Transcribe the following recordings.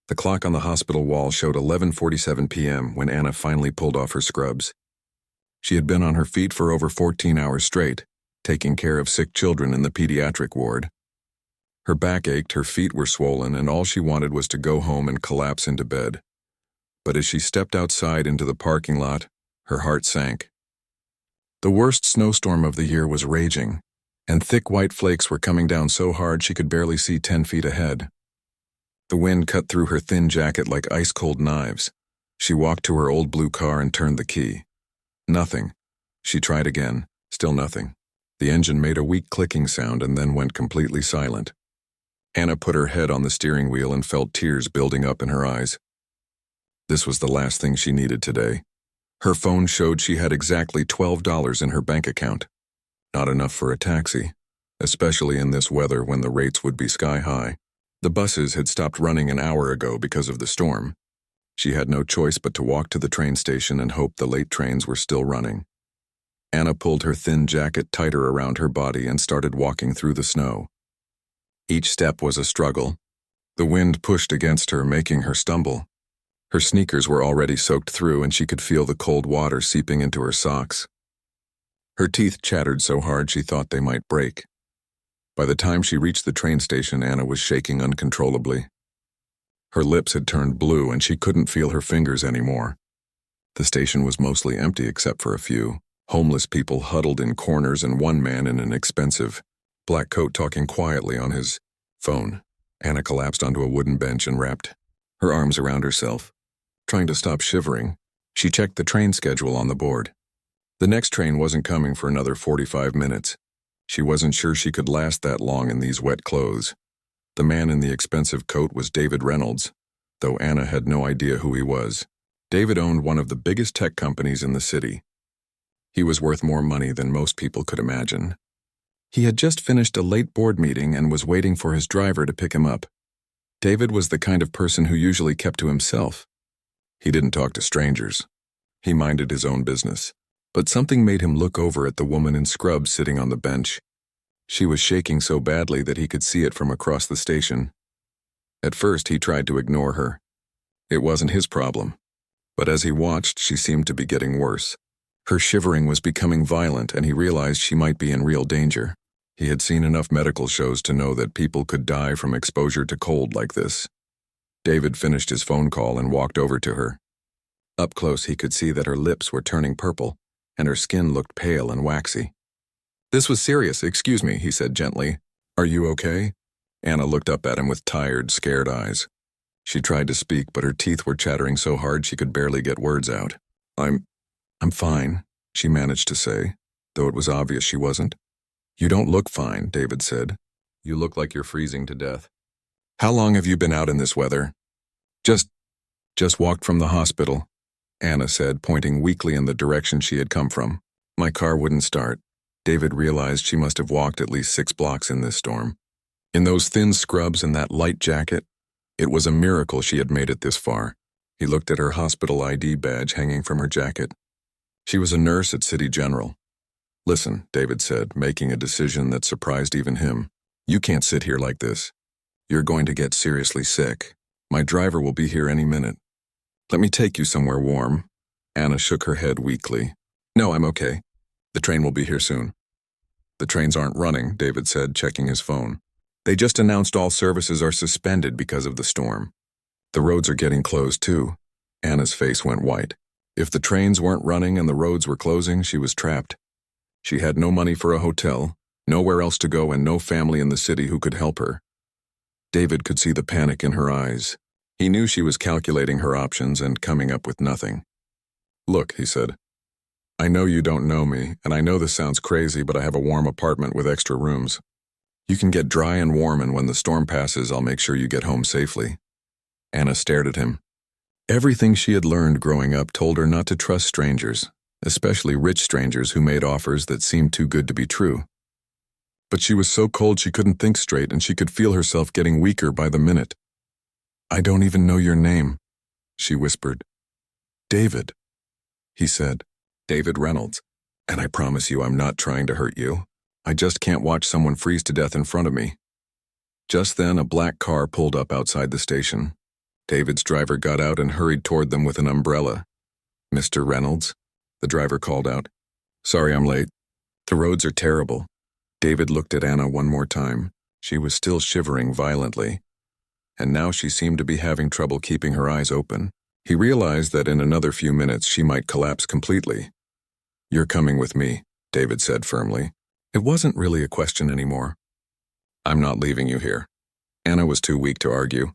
The clock on the hospital wall showed 11:47 p.m. when Anna finally pulled off her scrubs. She had been on her feet for over 14 hours straight, taking care of sick children in the pediatric ward. Her back ached, her feet were swollen, and all she wanted was to go home and collapse into bed. But as she stepped outside into the parking lot, her heart sank. The worst snowstorm of the year was raging, and thick white flakes were coming down so hard she could barely see 10 feet ahead. The wind cut through her thin jacket like ice-cold knives. She walked to her old blue car and turned the key. Nothing. She tried again. Still nothing. The engine made a weak clicking sound and then went completely silent. Anna put her head on the steering wheel and felt tears building up in her eyes. This was the last thing she needed today. Her phone showed she had exactly $12 in her bank account. Not enough for a taxi, especially in this weather when the rates would be sky high. The buses had stopped running an hour ago because of the storm. She had no choice but to walk to the train station and hope the late trains were still running. Anna pulled her thin jacket tighter around her body and started walking through the snow. Each step was a struggle. The wind pushed against her, making her stumble. Her sneakers were already soaked through and she could feel the cold water seeping into her socks. Her teeth chattered so hard she thought they might break. By the time she reached the train station, Anna was shaking uncontrollably. Her lips had turned blue and she couldn't feel her fingers anymore. The station was mostly empty except for a few homeless people huddled in corners and one man in an expensive black coat talking quietly on his phone. Anna collapsed onto a wooden bench and wrapped her arms around herself. Trying to stop shivering, she checked the train schedule on the board. The next train wasn't coming for another 45 minutes. She wasn't sure she could last that long in these wet clothes. The man in the expensive coat was David Reynolds, though Anna had no idea who he was. David owned one of the biggest tech companies in the city. He was worth more money than most people could imagine. He had just finished a late board meeting and was waiting for his driver to pick him up. David was the kind of person who usually kept to himself. He didn't talk to strangers. He minded his own business. But something made him look over at the woman in scrubs sitting on the bench. She was shaking so badly that he could see it from across the station. At first, he tried to ignore her. It wasn't his problem. But as he watched, she seemed to be getting worse. Her shivering was becoming violent, and he realized she might be in real danger. He had seen enough medical shows to know that people could die from exposure to cold like this. David finished his phone call and walked over to her. Up close, he could see that her lips were turning purple, and her skin looked pale and waxy. "This was serious, excuse me," he said gently. "Are you okay?" Anna looked up at him with tired, scared eyes. She tried to speak, but her teeth were chattering so hard she could barely get words out. I'm fine," she managed to say, though it was obvious she wasn't. "You don't look fine," David said. "You look like you're freezing to death." "How long have you been out in this weather?" Just walked from the hospital," Anna said, pointing weakly in the direction she had come from. "My car wouldn't start." David realized she must have walked at least 6 blocks in this storm. In those thin scrubs and that light jacket, it was a miracle she had made it this far. He looked at her hospital ID badge hanging from her jacket. She was a nurse at City General. "Listen," David said, making a decision that surprised even him. "You can't sit here like this. You're going to get seriously sick. My driver will be here any minute. Let me take you somewhere warm." Anna shook her head weakly. "No, I'm okay. The train will be here soon." "The trains aren't running," David said, checking his phone. "They just announced all services are suspended because of the storm. The roads are getting closed too." Anna's face went white. If the trains weren't running and the roads were closing, she was trapped. She had no money for a hotel, nowhere else to go, and no family in the city who could help her. David could see the panic in her eyes. He knew she was calculating her options and coming up with nothing. "Look," he said, "I know you don't know me, and I know this sounds crazy, but I have a warm apartment with extra rooms. You can get dry and warm, and when the storm passes, I'll make sure you get home safely." Anna stared at him. Everything she had learned growing up told her not to trust strangers, especially rich strangers who made offers that seemed too good to be true. But she was so cold she couldn't think straight, and she could feel herself getting weaker by the minute. "I don't even know your name," she whispered. "David," he said. "David Reynolds. And I promise you I'm not trying to hurt you. I just can't watch someone freeze to death in front of me." Just then, a black car pulled up outside the station. David's driver got out and hurried toward them with an umbrella. "Mr. Reynolds?" the driver called out. "Sorry I'm late. The roads are terrible." David looked at Anna one more time. She was still shivering violently, and now she seemed to be having trouble keeping her eyes open. He realized that in another few minutes she might collapse completely. "You're coming with me," David said firmly. It wasn't really a question anymore. "I'm not leaving you here." Anna was too weak to argue.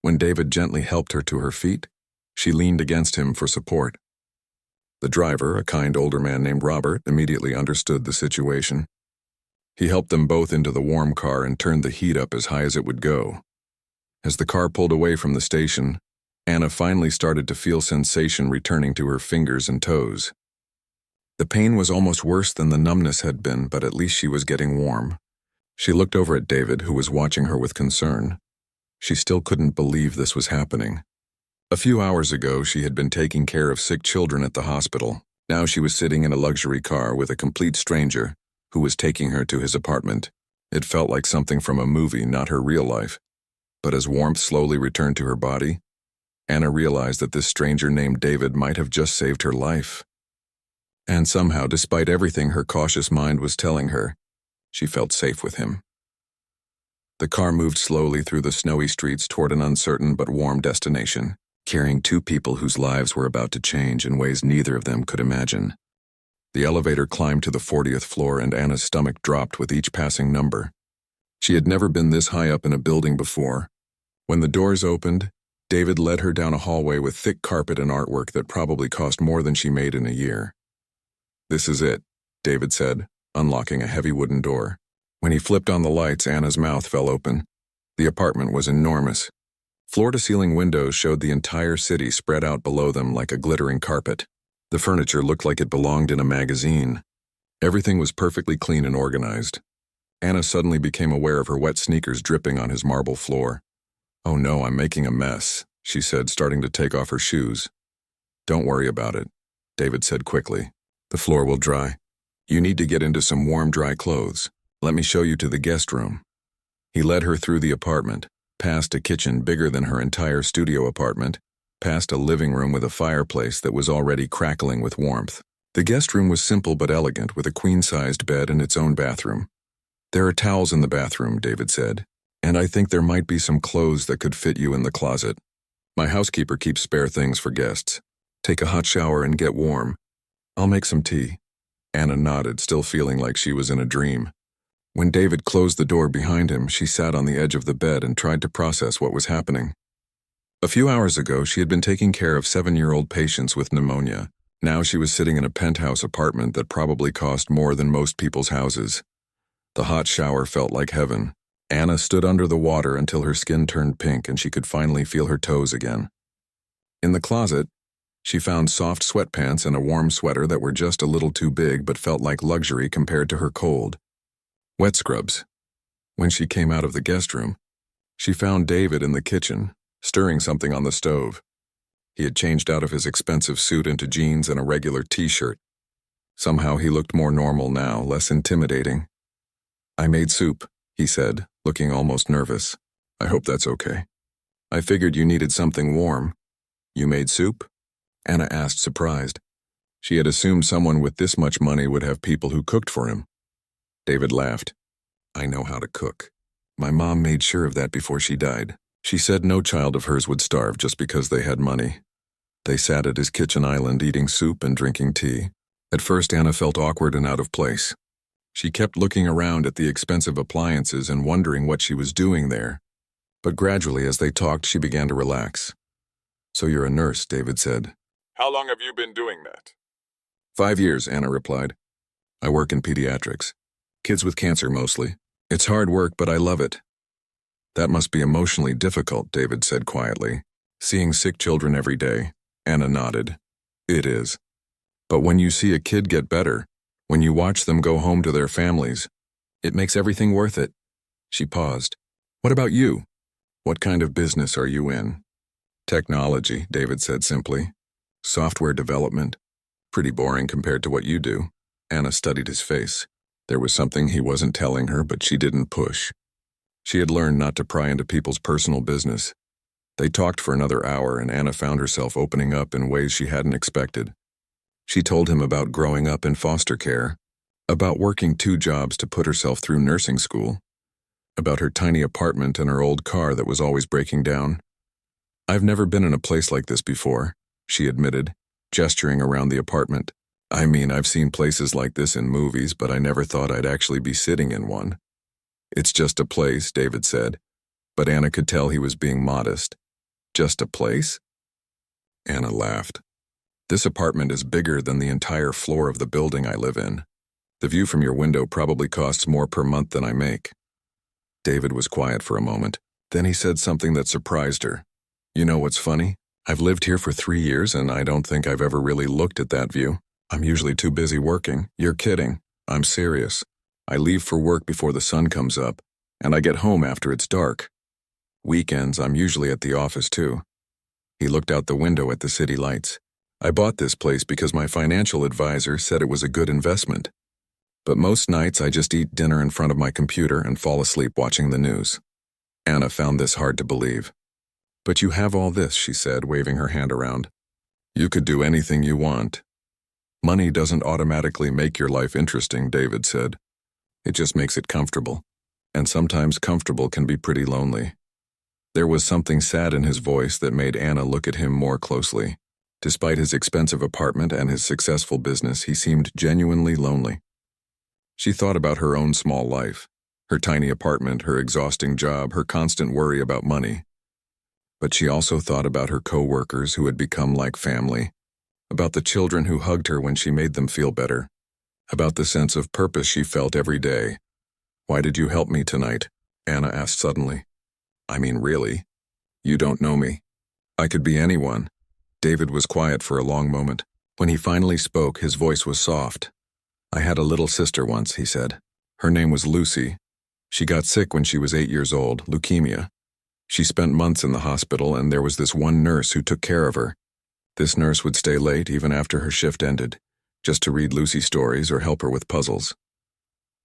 When David gently helped her to her feet, she leaned against him for support. The driver, a kind older man named Robert, immediately understood the situation. He helped them both into the warm car and turned the heat up as high as it would go. As the car pulled away from the station, Anna finally started to feel sensation returning to her fingers and toes. The pain was almost worse than the numbness had been, but at least she was getting warm. She looked over at David, who was watching her with concern. She still couldn't believe this was happening. A few hours ago, she had been taking care of sick children at the hospital. Now she was sitting in a luxury car with a complete stranger who was taking her to his apartment. It felt like something from a movie, not her real life. But as warmth slowly returned to her body, Anna realized that this stranger named David might have just saved her life. And somehow, despite everything her cautious mind was telling her, she felt safe with him. The car moved slowly through the snowy streets toward an uncertain but warm destination, carrying two people whose lives were about to change in ways neither of them could imagine. The elevator climbed to the 40th floor and Anna's stomach dropped with each passing number. She had never been this high up in a building before. When the doors opened, David led her down a hallway with thick carpet and artwork that probably cost more than she made in a year. "This is it," David said, unlocking a heavy wooden door. When he flipped on the lights, Anna's mouth fell open. The apartment was enormous. Floor-to-ceiling windows showed the entire city spread out below them like a glittering carpet. The furniture looked like it belonged in a magazine. Everything was perfectly clean and organized. Anna suddenly became aware of her wet sneakers dripping on his marble floor. "Oh no, I'm making a mess," she said, starting to take off her shoes. "Don't worry about it," David said quickly. "The floor will dry. You need to get into some warm, dry clothes. Let me show you to the guest room." He led her through the apartment, past a kitchen bigger than her entire studio apartment, past a living room with a fireplace that was already crackling with warmth. The guest room was simple but elegant, with a queen-sized bed and its own bathroom. "There are towels in the bathroom," David said, "and I think there might be some clothes that could fit you in the closet. My housekeeper keeps spare things for guests. Take a hot shower and get warm. I'll make some tea." Anna nodded, still feeling like she was in a dream. When David closed the door behind him, she sat on the edge of the bed and tried to process what was happening. A few hours ago, she had been taking care of 7-year-old patients with pneumonia. Now she was sitting in a penthouse apartment that probably cost more than most people's houses. The hot shower felt like heaven. Anna stood under the water until her skin turned pink and she could finally feel her toes again. In the closet, she found soft sweatpants and a warm sweater that were just a little too big but felt like luxury compared to her cold. Wet scrubs. When she came out of the guest room, she found David in the kitchen, stirring something on the stove. He had changed out of his expensive suit into jeans and a regular t-shirt. Somehow he looked more normal now, less intimidating. "I made soup," he said, looking almost nervous. "I hope that's okay. I figured you needed something warm." "You made soup?" Anna asked, surprised. She had assumed someone with this much money would have people who cooked for him. David laughed. "I know how to cook. My mom made sure of that before she died. She said no child of hers would starve just because they had money." They sat at his kitchen island eating soup and drinking tea. At first, Anna felt awkward and out of place. She kept looking around at the expensive appliances and wondering what she was doing there. But gradually, as they talked, she began to relax. "So you're a nurse," David said. "How long have you been doing that?" 5 years, Anna replied. "I work in pediatrics. Kids with cancer mostly. It's hard work, but I love it." "That must be emotionally difficult," David said quietly. "Seeing sick children every day." Anna nodded. "It is. But when you see a kid get better, when you watch them go home to their families, it makes everything worth it." She paused. "What about you? What kind of business are you in?" "Technology," David said simply. "Software development. Pretty boring compared to what you do." Anna studied his face. There was something he wasn't telling her, but she didn't push. She had learned not to pry into people's personal business. They talked for another hour, and Anna found herself opening up in ways she hadn't expected. She told him about growing up in foster care, about working 2 jobs to put herself through nursing school, about her tiny apartment and her old car that was always breaking down. "I've never been in a place like this before," she admitted, gesturing around the apartment. "I mean, I've seen places like this in movies, but I never thought I'd actually be sitting in one." "It's just a place," David said, but Anna could tell he was being modest. "Just a place?" Anna laughed. "This apartment is bigger than the entire floor of the building I live in. The view from your window probably costs more per month than I make." David was quiet for a moment. Then he said something that surprised her. "You know what's funny? I've lived here for 3 years, and I don't think I've ever really looked at that view. I'm usually too busy working." "You're kidding. I'm serious. I leave for work before the sun comes up, and I get home after it's dark. Weekends, I'm usually at the office too." He looked out the window at the city lights. "I bought this place because my financial advisor said it was a good investment. But most nights I just eat dinner in front of my computer and fall asleep watching the news." Anna found this hard to believe. "But you have all this," she said, waving her hand around. "You could do anything you want." "Money doesn't automatically make your life interesting," David said. "It just makes it comfortable. And sometimes comfortable can be pretty lonely." There was something sad in his voice that made Anna look at him more closely. Despite his expensive apartment and his successful business, he seemed genuinely lonely. She thought about her own small life, her tiny apartment, her exhausting job, her constant worry about money. But she also thought about her co-workers who had become like family, about the children who hugged her when she made them feel better, about the sense of purpose she felt every day. "Why did you help me tonight?" Anna asked suddenly. "I mean, really? You don't know me. I could be anyone." David was quiet for a long moment. When he finally spoke, his voice was soft. "I had a little sister once," he said. "Her name was Lucy. She got sick when she was 8 years old, leukemia. She spent months in the hospital, and there was this one nurse who took care of her. This nurse would stay late even after her shift ended, just to read Lucy stories or help her with puzzles."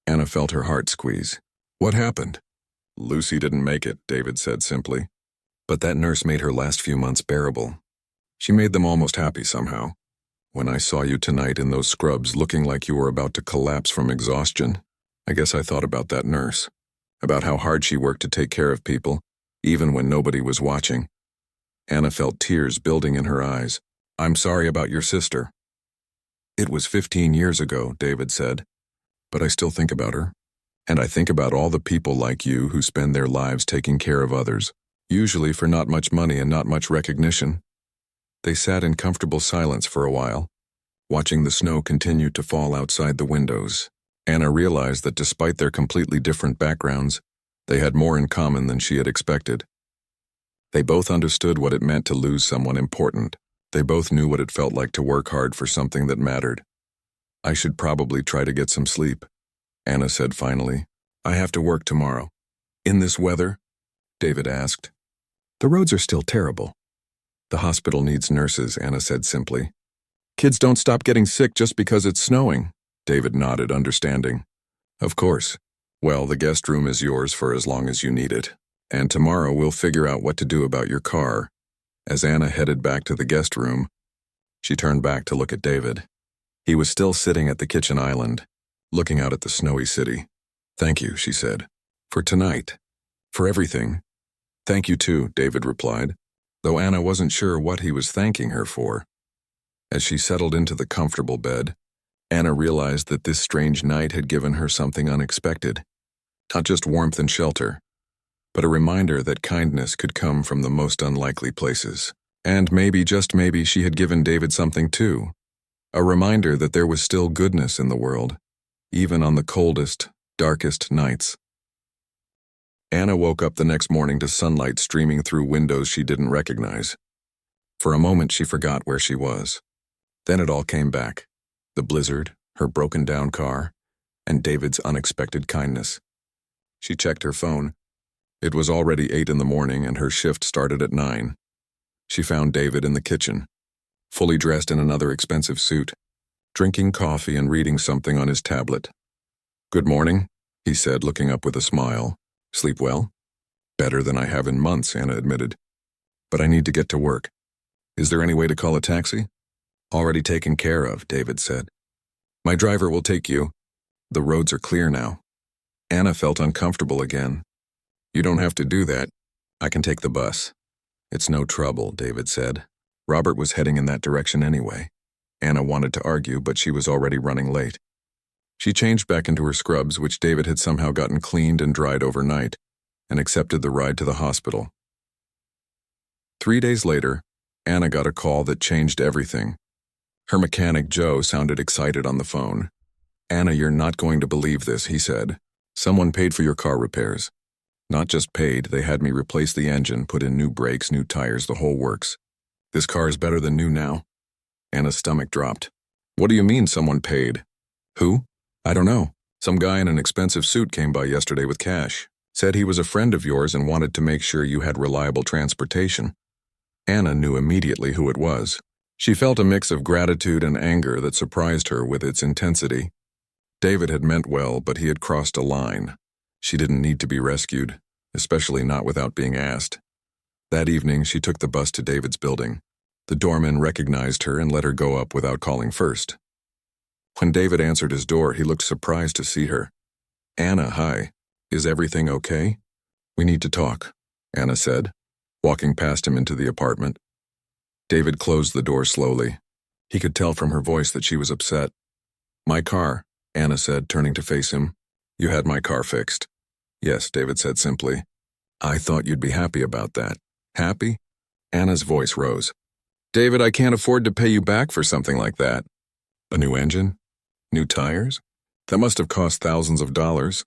Anna felt her heart squeeze. "What happened?" "Lucy didn't make it," David said simply. "But that nurse made her last few months bearable. She made them almost happy somehow. When I saw you tonight in those scrubs looking like you were about to collapse from exhaustion, I guess I thought about that nurse, about how hard she worked to take care of people, even when nobody was watching." Anna felt tears building in her eyes. "I'm sorry about your sister." "It was 15 years ago," David said, "but I still think about her. And I think about all the people like you who spend their lives taking care of others, usually for not much money and not much recognition." They sat in comfortable silence for a while, watching the snow continue to fall outside the windows. Anna realized that despite their completely different backgrounds, they had more in common than she had expected. They both understood what it meant to lose someone important. They both knew what it felt like to work hard for something that mattered. "I should probably try to get some sleep," Anna said finally. "I have to work tomorrow." "In this weather?" David asked. "The roads are still terrible." "The hospital needs nurses," Anna said simply. "Kids don't stop getting sick just because it's snowing." David nodded, understanding. "Of course. Well, the guest room is yours for as long as you need it. And tomorrow we'll figure out what to do about your car." As Anna headed back to the guest room, she turned back to look at David. He was still sitting at the kitchen island, looking out at the snowy city. "Thank you," she said. "For tonight. For everything." "Thank you too," David replied, though Anna wasn't sure what he was thanking her for. As she settled into the comfortable bed, Anna realized that this strange night had given her something unexpected. Not just warmth and shelter, but a reminder that kindness could come from the most unlikely places. And maybe, just maybe, she had given David something too. A reminder that there was still goodness in the world, even on the coldest, darkest nights. Anna woke up the next morning to sunlight streaming through windows she didn't recognize. For a moment she forgot where she was. Then it all came back. The blizzard, her broken-down car, and David's unexpected kindness. She checked her phone. It was already 8 in the morning and her shift started at 9. She found David in the kitchen, fully dressed in another expensive suit, drinking coffee and reading something on his tablet. "Good morning," he said, looking up with a smile. "Sleep well?" "Better than I have in months," Anna admitted. but I need to get to work. Is there any way to call a taxi? Already taken care of, David said. My driver will take you. The roads are clear now. Anna felt uncomfortable again. You don't have to do that. I can take the bus. It's no trouble, David said. Robert was heading in that direction anyway. Anna wanted to argue, but she was already running late. She changed back into her scrubs, which David had somehow gotten cleaned and dried overnight, and accepted the ride to the hospital. 3 days later, Anna got a call that changed everything. Her mechanic, Joe, sounded excited on the phone. Anna, you're not going to believe this, he said. Someone paid for your car repairs. Not just paid, they had me replace the engine, put in new brakes, new tires, the whole works. This car is better than new now. Anna's stomach dropped. What do you mean someone paid? Who? I don't know. Some guy in an expensive suit came by yesterday with cash. Said he was a friend of yours and wanted to make sure you had reliable transportation. Anna knew immediately who it was. She felt a mix of gratitude and anger that surprised her with its intensity. David had meant well, but he had crossed a line. She didn't need to be rescued, especially not without being asked. That evening, she took the bus to David's building. The doorman recognized her and let her go up without calling first. When David answered his door, he looked surprised to see her. Anna, hi. Is everything okay? We need to talk, Anna said, walking past him into the apartment. David closed the door slowly. He could tell from her voice that she was upset. My car, Anna said, turning to face him. You had my car fixed. Yes, David said simply. I thought you'd be happy about that. Happy? Anna's voice rose. David, I can't afford to pay you back for something like that. A new engine? New tires? That must have cost thousands of dollars.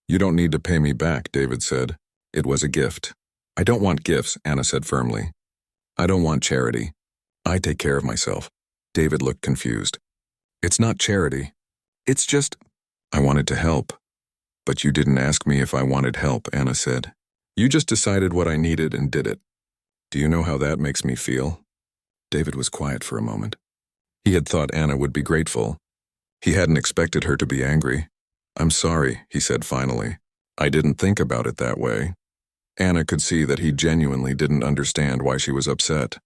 You don't need to pay me back, David said. It was a gift. I don't want gifts, Anna said firmly. I don't want charity. I take care of myself. David looked confused. It's not charity. It's just, I wanted to help. But you didn't ask me if I wanted help, Anna said. You just decided what I needed and did it. Do you know how that makes me feel? David was quiet for a moment. He had thought Anna would be grateful. He hadn't expected her to be angry. I'm sorry, he said finally. I didn't think about it that way. Anna could see that he genuinely didn't understand why she was upset.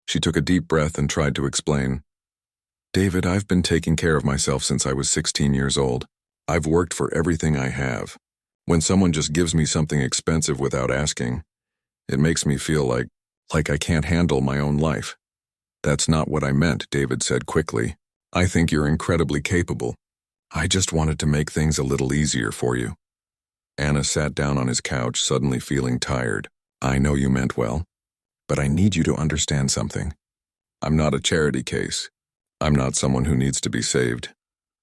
She took a deep breath and tried to explain. David, I've been taking care of myself since I was 16 years old. I've worked for everything I have. When someone just gives me something expensive without asking, it makes me feel like I can't handle my own life. That's not what I meant, David said quickly. I think you're incredibly capable. I just wanted to make things a little easier for you. Anna sat down on his couch, suddenly feeling tired. I know you meant well, but I need you to understand something. I'm not a charity case. I'm not someone who needs to be saved.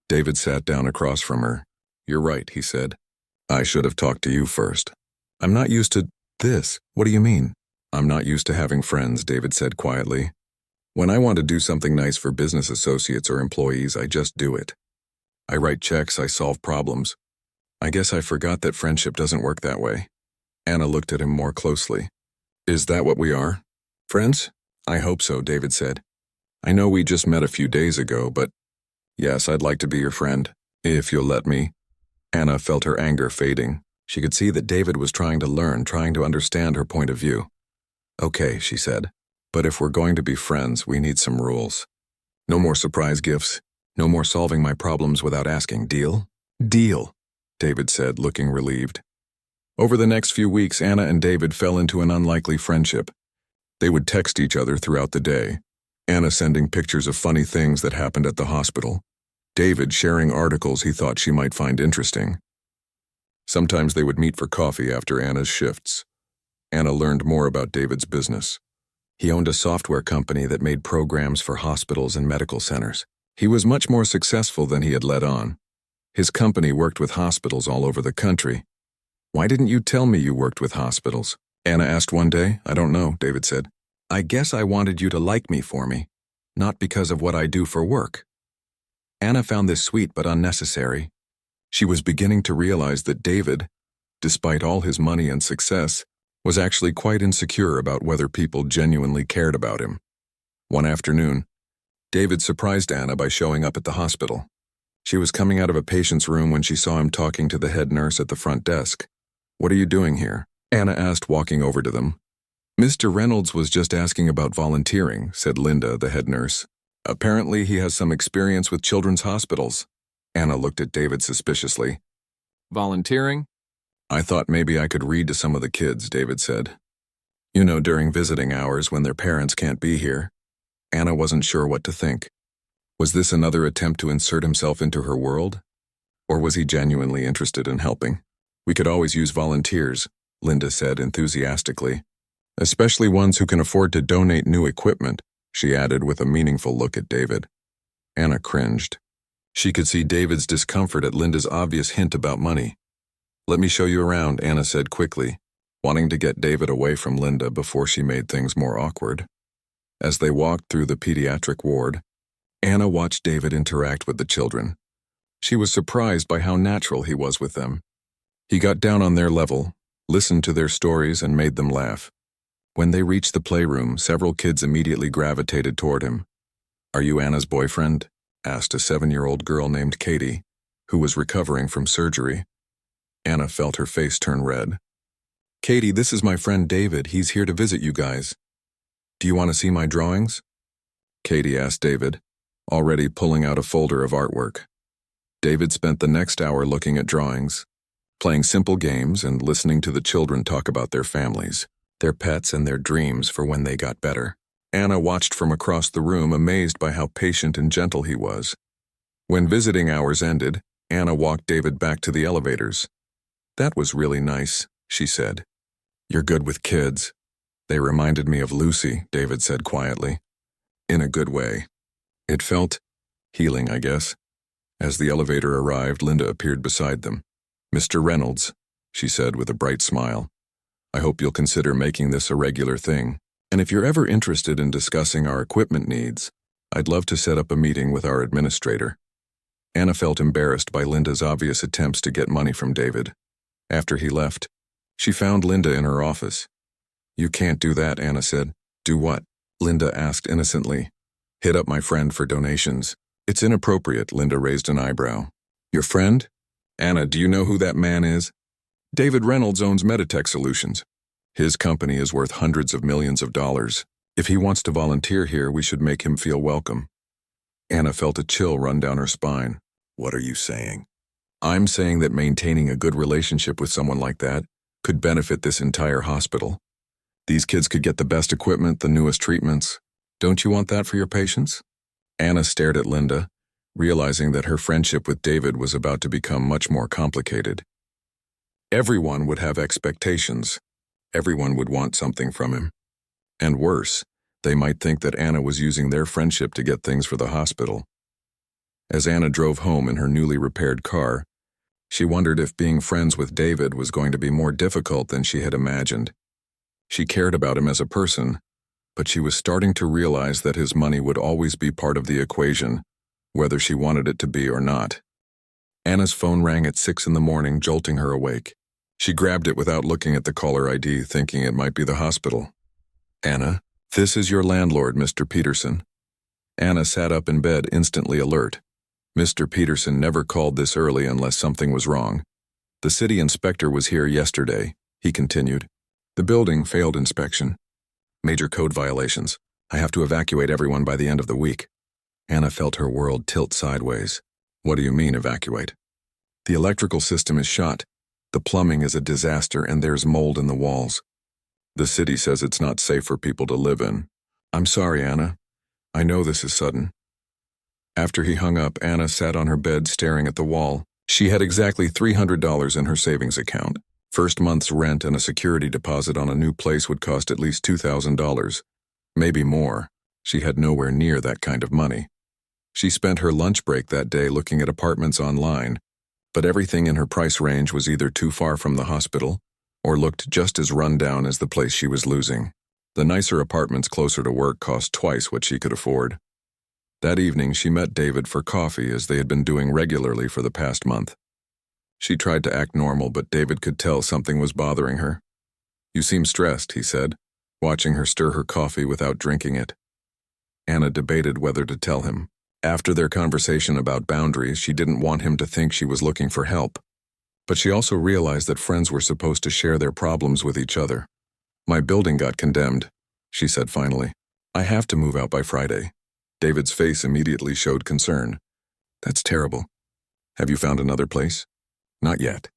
David sat down across from her. You're right, he said. I should have talked to you first. I'm not used to this. What do you mean? I'm not used to having friends, David said quietly. When I want to do something nice for business associates or employees, I just do it. I write checks, I solve problems. I guess I forgot that friendship doesn't work that way. Anna looked at him more closely. Is that what we are? Friends? I hope so, David said. I know we just met a few days ago, but yes, I'd like to be your friend, if you'll let me. Anna felt her anger fading. She could see that David was trying to learn, trying to understand her point of view. Okay, she said, but if we're going to be friends, we need some rules. No more surprise gifts. No more solving my problems without asking. Deal? Deal, David said, looking relieved. Over the next few weeks, Anna and David fell into an unlikely friendship. They would text each other throughout the day, Anna sending pictures of funny things that happened at the hospital, David sharing articles he thought she might find interesting. Sometimes they would meet for coffee after Anna's shifts. Anna learned more about David's business. He owned a software company that made programs for hospitals and medical centers. He was much more successful than he had let on. His company worked with hospitals all over the country. Why didn't you tell me you worked with hospitals? Anna asked one day. I don't know, David said. I guess I wanted you to like me for me, not because of what I do for work. Anna found this sweet but unnecessary. She was beginning to realize that David, despite all his money and success, was actually quite insecure about whether people genuinely cared about him. One afternoon, David surprised Anna by showing up at the hospital. She was coming out of a patient's room when she saw him talking to the head nurse at the front desk. What are you doing here? Anna asked, walking over to them. Mr. Reynolds was just asking about volunteering, said Linda, the head nurse. Apparently he has some experience with children's hospitals. Anna looked at David suspiciously. Volunteering? I thought maybe I could read to some of the kids, David said. You know, during visiting hours when their parents can't be here. Anna wasn't sure what to think. Was this another attempt to insert himself into her world? Or was he genuinely interested in helping? We could always use volunteers, Linda said enthusiastically. Especially ones who can afford to donate new equipment, she added with a meaningful look at David. Anna cringed. She could see David's discomfort at Linda's obvious hint about money. Let me show you around, Anna said quickly, wanting to get David away from Linda before she made things more awkward. As they walked through the pediatric ward, Anna watched David interact with the children. She was surprised by how natural he was with them. He got down on their level, listened to their stories, and made them laugh. When they reached the playroom, several kids immediately gravitated toward him. Are you Anna's boyfriend? Asked a 7-year-old girl named Katie, who was recovering from surgery. Anna felt her face turn red. Katie, this is my friend David. He's here to visit you guys. Do you want to see my drawings? Katie asked David, already pulling out a folder of artwork. David spent the next hour looking at drawings, playing simple games and listening to the children talk about their families, their pets, and their dreams for when they got better. Anna watched from across the room, amazed by how patient and gentle he was. When visiting hours ended, Anna walked David back to the elevators. That was really nice, she said. You're good with kids. They reminded me of Lucy, David said quietly. In a good way. It felt healing, I guess. As the elevator arrived, Linda appeared beside them. Mr. Reynolds, she said with a bright smile. I hope you'll consider making this a regular thing. And if you're ever interested in discussing our equipment needs, I'd love to set up a meeting with our administrator. Anna felt embarrassed by Linda's obvious attempts to get money from David. After he left, she found Linda in her office. You can't do that, Anna said. Do what? Linda asked innocently. Hit up my friend for donations. It's inappropriate, Linda raised an eyebrow. Your friend? Anna, do you know who that man is? David Reynolds owns Meditech Solutions. His company is worth hundreds of millions of dollars. If he wants to volunteer here, we should make him feel welcome. Anna felt a chill run down her spine. What are you saying? I'm saying that maintaining a good relationship with someone like that could benefit this entire hospital. These kids could get the best equipment, the newest treatments. Don't you want that for your patients? Anna stared at Linda, realizing that her friendship with David was about to become much more complicated. Everyone would have expectations. Everyone would want something from him. And worse, they might think that Anna was using their friendship to get things for the hospital. As Anna drove home in her newly repaired car, she wondered if being friends with David was going to be more difficult than she had imagined. She cared about him as a person, but she was starting to realize that his money would always be part of the equation, whether she wanted it to be or not. Anna's phone rang at 6 a.m, jolting her awake. She grabbed it without looking at the caller ID, thinking it might be the hospital. Anna, this is your landlord, Mr. Peterson. Anna sat up in bed, instantly alert. Mr. Peterson never called this early unless something was wrong. The city inspector was here yesterday, he continued. The building failed inspection. Major code violations. I have to evacuate everyone by the end of the week. Anna felt her world tilt sideways. What do you mean, evacuate? The electrical system is shot. The plumbing is a disaster and there's mold in the walls. The city says it's not safe for people to live in. I'm sorry, Anna. I know this is sudden. After he hung up, Anna sat on her bed staring at the wall. She had exactly $300 in her savings account. First month's rent and a security deposit on a new place would cost at least $2,000. Maybe more. She had nowhere near that kind of money. She spent her lunch break that day looking at apartments online, but everything in her price range was either too far from the hospital or looked just as run down as the place she was losing. The nicer apartments closer to work cost twice what she could afford. That evening, she met David for coffee, as they had been doing regularly for the past month. She tried to act normal, but David could tell something was bothering her. You seem stressed, he said, watching her stir her coffee without drinking it. Anna debated whether to tell him. After their conversation about boundaries, she didn't want him to think she was looking for help. But she also realized that friends were supposed to share their problems with each other. My building got condemned, she said finally. I have to move out by Friday. David's face immediately showed concern. That's terrible. Have you found another place? Not yet.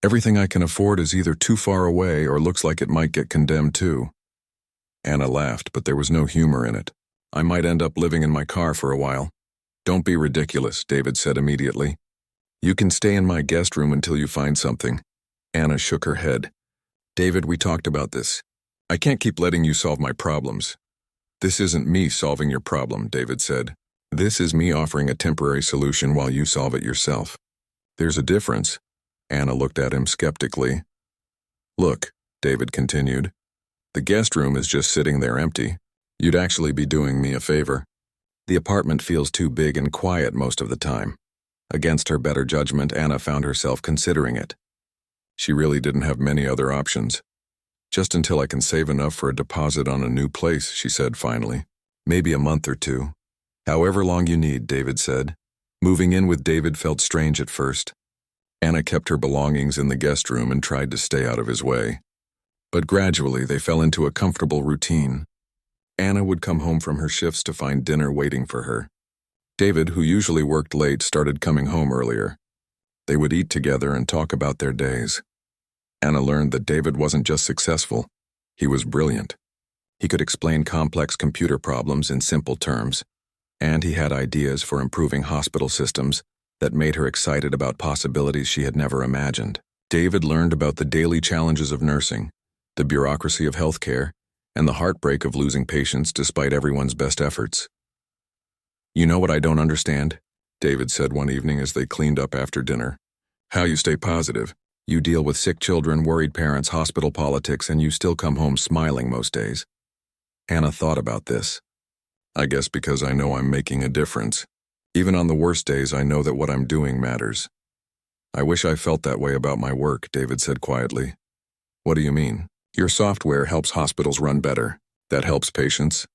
Everything I can afford is either too far away or looks like it might get condemned too. Anna laughed, but there was no humor in it. I might end up living in my car for a while. Don't be ridiculous, David said immediately. You can stay in my guest room until you find something. Anna shook her head. David, we talked about this. I can't keep letting you solve my problems. This isn't me solving your problem, David said. This is me offering a temporary solution while you solve it yourself. There's a difference. Anna looked at him skeptically. Look, David continued. The guest room is just sitting there empty. You'd actually be doing me a favor. The apartment feels too big and quiet most of the time. Against her better judgment, Anna found herself considering it. She really didn't have many other options. Just until I can save enough for a deposit on a new place, she said finally. Maybe a month or two. However long you need, David said. Moving in with David felt strange at first. Anna kept her belongings in the guest room and tried to stay out of his way. But gradually they fell into a comfortable routine. Anna would come home from her shifts to find dinner waiting for her. David, who usually worked late, started coming home earlier. They would eat together and talk about their days. Anna learned that David wasn't just successful, he was brilliant. He could explain complex computer problems in simple terms, and he had ideas for improving hospital systems that made her excited about possibilities she had never imagined. David learned about the daily challenges of nursing, the bureaucracy of healthcare, and the heartbreak of losing patients despite everyone's best efforts. You know what I don't understand? David said one evening as they cleaned up after dinner. How you stay positive. You deal with sick children, worried parents, hospital politics, and you still come home smiling most days. Anna thought about this. I guess because I know I'm making a difference. Even on the worst days, I know that what I'm doing matters. I wish I felt that way about my work, David said quietly. What do you mean? Your software helps hospitals run better. That helps patients.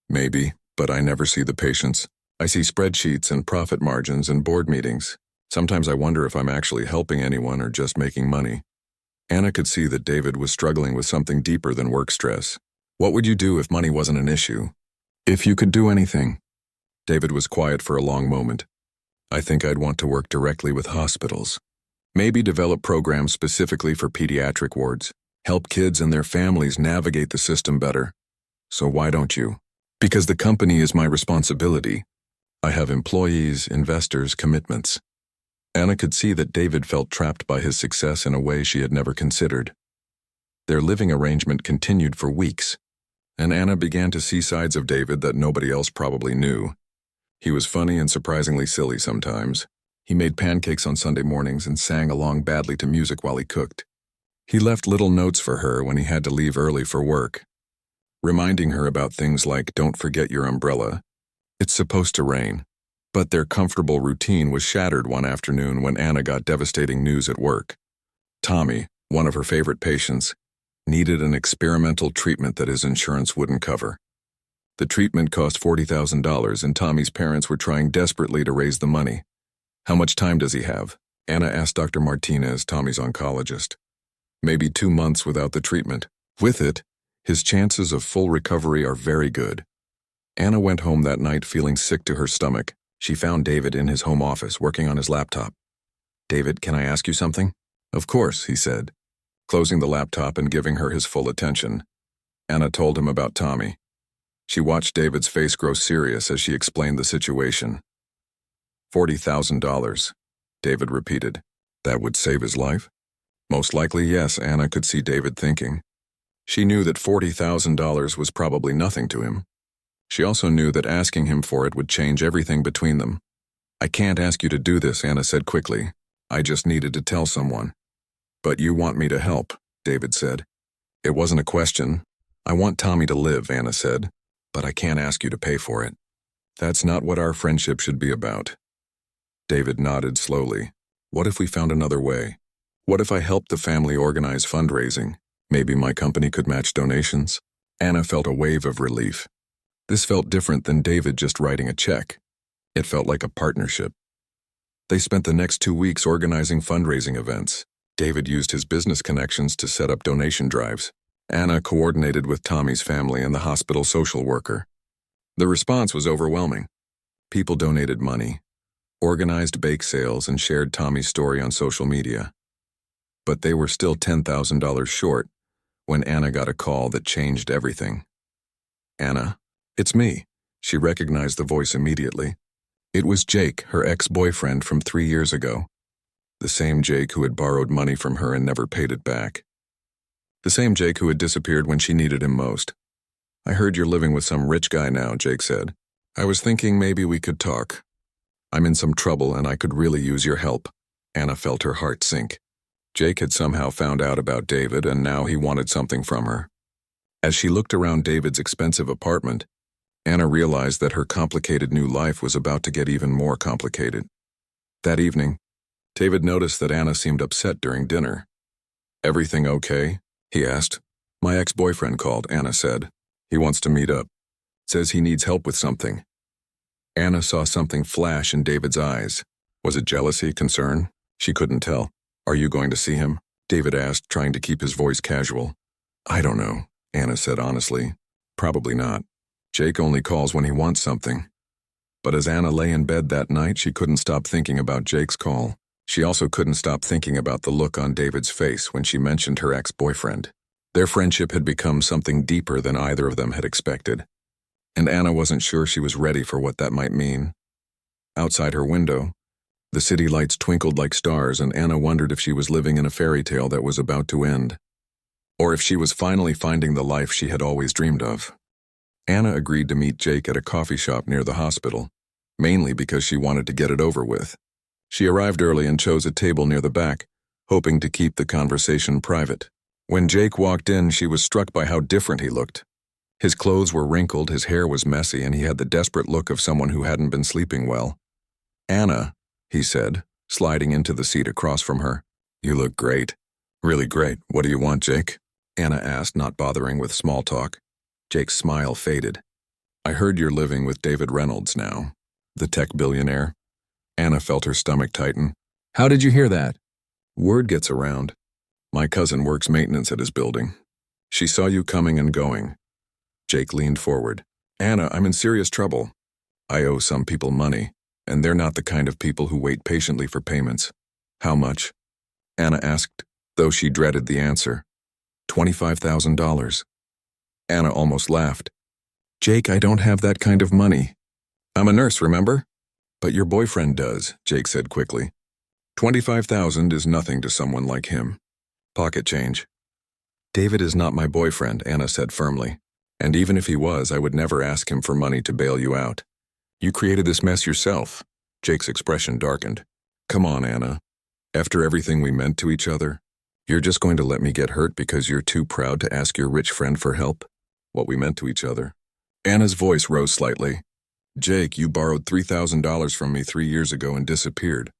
Maybe, but I never see the patients. I see spreadsheets and profit margins and board meetings. Sometimes I wonder if I'm actually helping anyone or just making money. Anna could see that David was struggling with something deeper than work stress. What would you do if money wasn't an issue? If you could do anything. David was quiet for a long moment. I think I'd want to work directly with hospitals. Maybe develop programs specifically for pediatric wards. Help kids and their families navigate the system better. So why don't you? Because the company is my responsibility. I have employees, investors, commitments. Anna could see that David felt trapped by his success in a way she had never considered. Their living arrangement continued for weeks, and Anna began to see sides of David that nobody else probably knew. He was funny and surprisingly silly sometimes. He made pancakes on Sunday mornings and sang along badly to music while he cooked. He left little notes for her when he had to leave early for work, reminding her about things like, don't forget your umbrella. It's supposed to rain. But their comfortable routine was shattered one afternoon when Anna got devastating news at work. Tommy, one of her favorite patients, needed an experimental treatment that his insurance wouldn't cover. The treatment cost $40,000 and Tommy's parents were trying desperately to raise the money. How much time does he have? Anna asked Dr. Martinez, Tommy's oncologist. Maybe 2 months without the treatment. With it, his chances of full recovery are very good. Anna went home that night feeling sick to her stomach. She found David in his home office, working on his laptop. David, can I ask you something? Of course, he said, closing the laptop and giving her his full attention. Anna told him about Tommy. She watched David's face grow serious as she explained the situation. $40,000, David repeated. That would save his life? Most likely, yes, Anna could see David thinking. She knew that $40,000 was probably nothing to him. She also knew that asking him for it would change everything between them. I can't ask you to do this, Anna said quickly. I just needed to tell someone. But you want me to help, David said. It wasn't a question. I want Tommy to live, Anna said, but I can't ask you to pay for it. That's not what our friendship should be about. David nodded slowly. What if we found another way? What if I helped the family organize fundraising? Maybe my company could match donations? Anna felt a wave of relief. This felt different than David just writing a check. It felt like a partnership. They spent the next 2 weeks organizing fundraising events. David used his business connections to set up donation drives. Anna coordinated with Tommy's family and the hospital social worker. The response was overwhelming. People donated money, organized bake sales, and shared Tommy's story on social media. But they were still $10,000 short when Anna got a call that changed everything. "Anna, it's me." She recognized the voice immediately. It was Jake, her ex-boyfriend from 3 years ago. The same Jake who had borrowed money from her and never paid it back. The same Jake who had disappeared when she needed him most. "I heard you're living with some rich guy now," Jake said. "I was thinking maybe we could talk. I'm in some trouble and I could really use your help." Anna felt her heart sink. Jake had somehow found out about David and now he wanted something from her. As she looked around David's expensive apartment, Anna realized that her complicated new life was about to get even more complicated. That evening, David noticed that Anna seemed upset during dinner. "Everything okay?" he asked. "My ex-boyfriend called," Anna said. "He wants to meet up. Says he needs help with something." Anna saw something flash in David's eyes. Was it jealousy, concern? She couldn't tell. "Are you going to see him?" David asked, trying to keep his voice casual. "I don't know," Anna said honestly. "Probably not. Jake only calls when he wants something." But as Anna lay in bed that night, she couldn't stop thinking about Jake's call. She also couldn't stop thinking about the look on David's face when she mentioned her ex-boyfriend. Their friendship had become something deeper than either of them had expected, and Anna wasn't sure she was ready for what that might mean. Outside her window, the city lights twinkled like stars, and Anna wondered if she was living in a fairy tale that was about to end, or if she was finally finding the life she had always dreamed of. Anna agreed to meet Jake at a coffee shop near the hospital, mainly because she wanted to get it over with. She arrived early and chose a table near the back, hoping to keep the conversation private. When Jake walked in, she was struck by how different he looked. His clothes were wrinkled, his hair was messy, and he had the desperate look of someone who hadn't been sleeping well. "Anna," he said, sliding into the seat across from her. "You look great. Really great. What do you want, Jake?" Anna asked, not bothering with small talk. Jake's smile faded. "I heard you're living with David Reynolds now, the tech billionaire." Anna felt her stomach tighten. "How did you hear that?" "Word gets around. My cousin works maintenance at his building. She saw you coming and going." Jake leaned forward. "Anna, I'm in serious trouble. I owe some people money, and they're not the kind of people who wait patiently for payments." "How much?" Anna asked, though she dreaded the answer. $25,000. Anna almost laughed. "Jake, I don't have that kind of money. I'm a nurse, remember?" "But your boyfriend does," Jake said quickly. $25,000 is nothing to someone like him. Pocket change." "David is not my boyfriend," Anna said firmly. "And even if he was, I would never ask him for money to bail you out. You created this mess yourself." Jake's expression darkened. "Come on, Anna. After everything we meant to each other, you're just going to let me get hurt because you're too proud to ask your rich friend for help? What we meant to each other?" Anna's voice rose slightly. "Jake, you borrowed $3,000 from me 3 years ago and disappeared.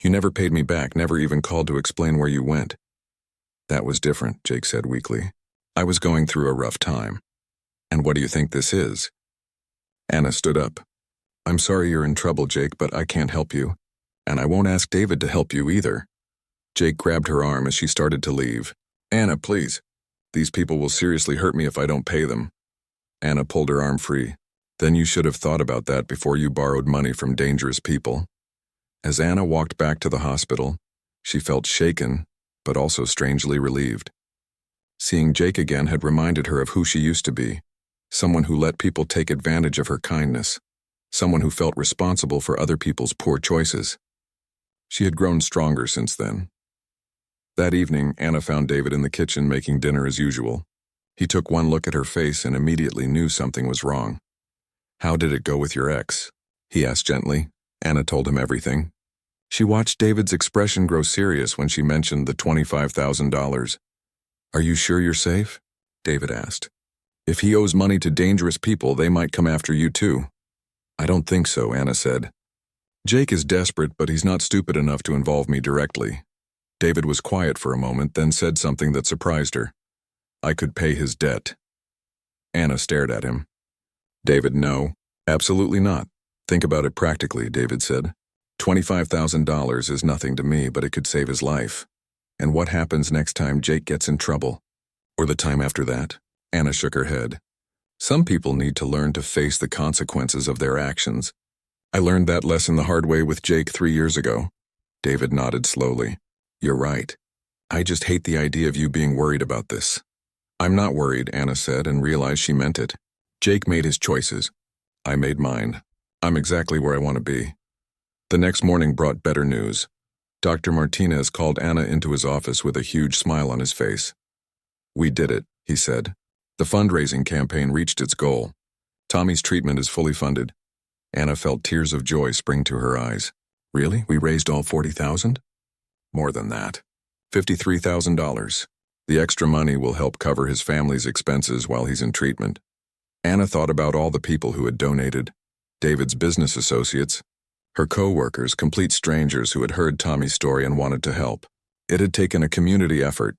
You never paid me back, never even called to explain where you went." "That was different," Jake said weakly. "I was going through a rough time. And what do you think this is?" Anna stood up. "I'm sorry you're in trouble, Jake, but I can't help you. And I won't ask David to help you either." Jake grabbed her arm as she started to leave. "Anna, please. These people will seriously hurt me if I don't pay them." Anna pulled her arm free. "Then you should have thought about that before you borrowed money from dangerous people." As Anna walked back to the hospital, she felt shaken, but also strangely relieved. Seeing Jake again had reminded her of who she used to be, someone who let people take advantage of her kindness, someone who felt responsible for other people's poor choices. She had grown stronger since then. That evening, Anna found David in the kitchen making dinner as usual. He took one look at her face and immediately knew something was wrong. "How did it go with your ex?" he asked gently. Anna told him everything. She watched David's expression grow serious when she mentioned the $25,000. "Are you sure you're safe?" David asked. "If he owes money to dangerous people, they might come after you too." "I don't think so," Anna said. "Jake is desperate, but he's not stupid enough to involve me directly." David was quiet for a moment, then said something that surprised her. "I could pay his debt." Anna stared at him. "David, no. Absolutely not. Think about it practically," David said. $25,000 is nothing to me, but it could save his life. And what happens next time Jake gets in trouble? Or the time after that? Anna shook her head. Some people need to learn to face the consequences of their actions. I learned that lesson the hard way with Jake 3 years ago. David nodded slowly. You're right. I just hate the idea of you being worried about this. I'm not worried, Anna said, and realized she meant it. Jake made his choices. I made mine. I'm exactly where I want to be. The next morning brought better news. Dr. Martinez called Anna into his office with a huge smile on his face. We did it, he said. The fundraising campaign reached its goal. Tommy's treatment is fully funded. Anna felt tears of joy spring to her eyes. Really? We raised all $40,000? More than that. $53,000. The extra money will help cover his family's expenses while he's in treatment. Anna thought about all the people who had donated. David's business associates, her co-workers, complete strangers who had heard Tommy's story and wanted to help. It had taken a community effort,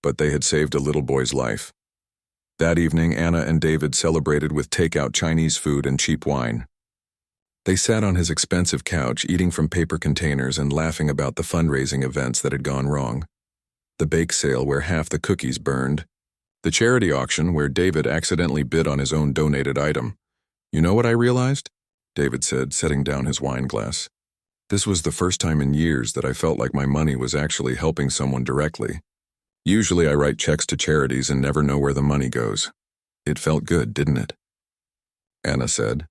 but they had saved a little boy's life. That evening, Anna and David celebrated with takeout Chinese food and cheap wine. They sat on his expensive couch, eating from paper containers and laughing about the fundraising events that had gone wrong. The bake sale where half the cookies burned. The charity auction where David accidentally bid on his own donated item. You know what I realized? David said, setting down his wine glass. This was the first time in years that I felt like my money was actually helping someone directly. Usually I write checks to charities and never know where the money goes. It felt good, didn't it? Anna said,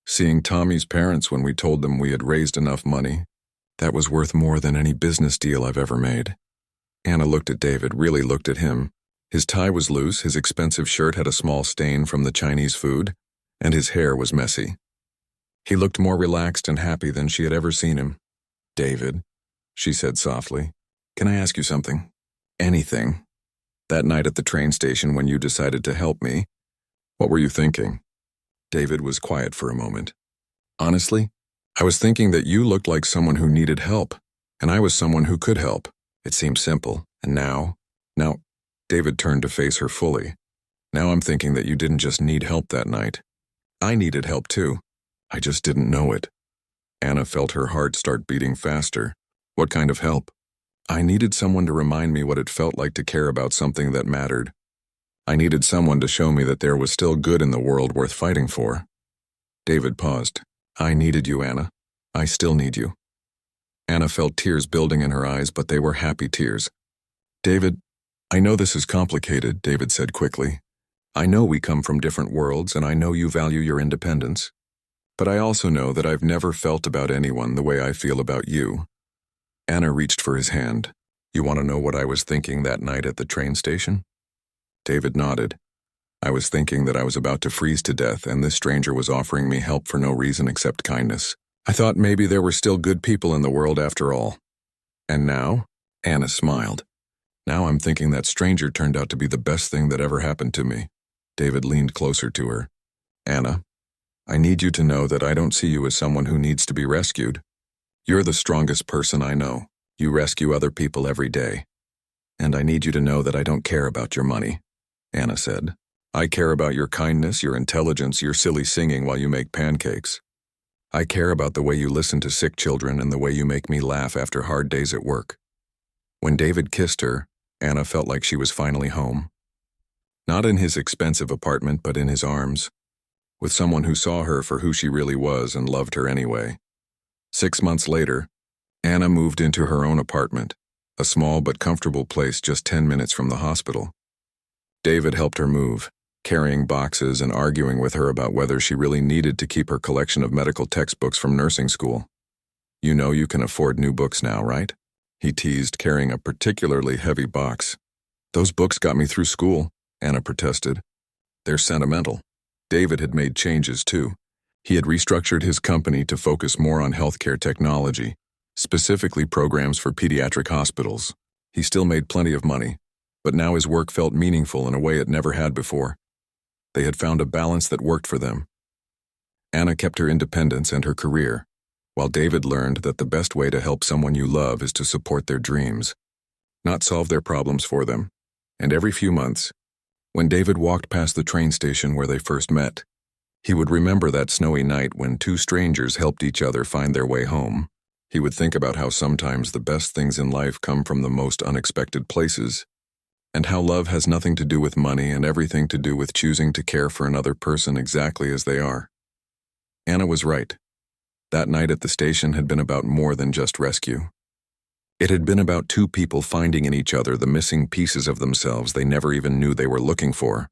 seeing Tommy's parents when we told them we had raised enough money, that was worth more than any business deal I've ever made. Anna looked at David, really looked at him. His tie was loose, his expensive shirt had a small stain from the Chinese food, and his hair was messy. He looked more relaxed and happy than she had ever seen him. David, she said softly, can I ask you something? Anything. That night at the train station when you decided to help me, what were you thinking? David was quiet for a moment. Honestly, I was thinking that you looked like someone who needed help, and I was someone who could help. It seemed simple, and now, David turned to face her fully. Now I'm thinking that you didn't just need help that night. I needed help too. I just didn't know it. Anna felt her heart start beating faster. What kind of help? I needed someone to remind me what it felt like to care about something that mattered. I needed someone to show me that there was still good in the world worth fighting for. David paused. I needed you, Anna. I still need you. Anna felt tears building in her eyes, but they were happy tears. David, I know this is complicated, David said quickly. I know we come from different worlds, and I know you value your independence. But I also know that I've never felt about anyone the way I feel about you. Anna reached for his hand. You want to know what I was thinking that night at the train station? David nodded. I was thinking that I was about to freeze to death, and this stranger was offering me help for no reason except kindness. I thought maybe there were still good people in the world after all. And now? Anna smiled. Now I'm thinking that stranger turned out to be the best thing that ever happened to me. David leaned closer to her. Anna, I need you to know that I don't see you as someone who needs to be rescued. You're the strongest person I know. You rescue other people every day. And I need you to know that I don't care about your money, Anna said. I care about your kindness, your intelligence, your silly singing while you make pancakes. I care about the way you listen to sick children and the way you make me laugh after hard days at work. When David kissed her, Anna felt like she was finally home. Not in his expensive apartment, but in his arms, with someone who saw her for who she really was and loved her anyway. 6 months later, Anna moved into her own apartment, a small but comfortable place just 10 minutes from the hospital. David helped her move, carrying boxes and arguing with her about whether she really needed to keep her collection of medical textbooks from nursing school. You know you can afford new books now, right? He teased, carrying a particularly heavy box. Those books got me through school, Anna protested. They're sentimental. David had made changes too. He had restructured his company to focus more on healthcare technology, specifically programs for pediatric hospitals. He still made plenty of money, but now his work felt meaningful in a way it never had before. They had found a balance that worked for them. Anna kept her independence and her career, while David learned that the best way to help someone you love is to support their dreams, not solve their problems for them. And every few months, when David walked past the train station where they first met, he would remember that snowy night when two strangers helped each other find their way home. He would think about how sometimes the best things in life come from the most unexpected places, and how love has nothing to do with money and everything to do with choosing to care for another person exactly as they are. Anna was right. That night at the station had been about more than just rescue. It had been about two people finding in each other the missing pieces of themselves they never even knew they were looking for.